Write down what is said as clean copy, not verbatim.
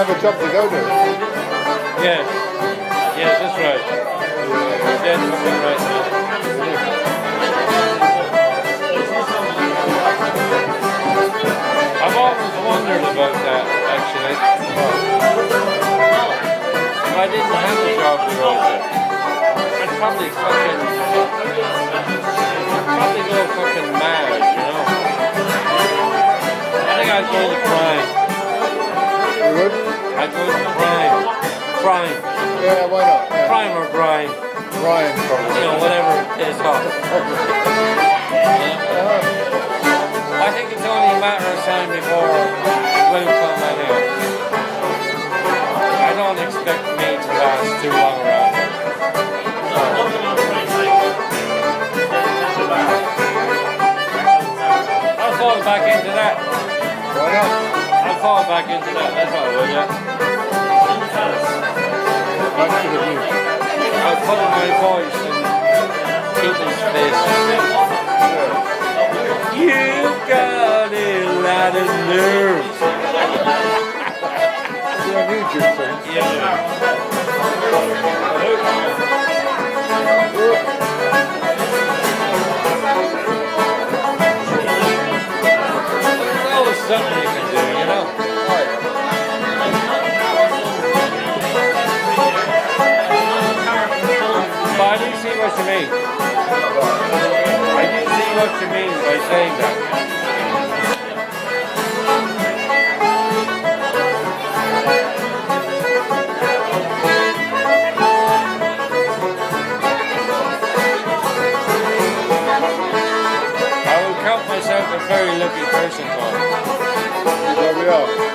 have a job to go to. Yes. Yes, that's right. You're dead fucking right now. I've always wondered about that, actually. If I didn't have a job to go to, I'd probably go fucking mad, you know? I think I'd go to crime. You would? I'd go to crime. Crime. Yeah, why not? Yeah. Crime or grime. Ryan, probably. You know, whatever it is off. I think it's only a matter of time before it will come anyway. I don't expect me to last too long around here. I'll fall back into that. Why not? I'll fall back into that, that's all, will ya? Back to the view. I'll put my voice in people's faces. You got a lot of nerves. Yeah, I need you, son. Yeah. There's always something you can do, you know? But I do see what you mean. I do see what you mean by saying that. I would count myself a very lucky person, Tom. There we are.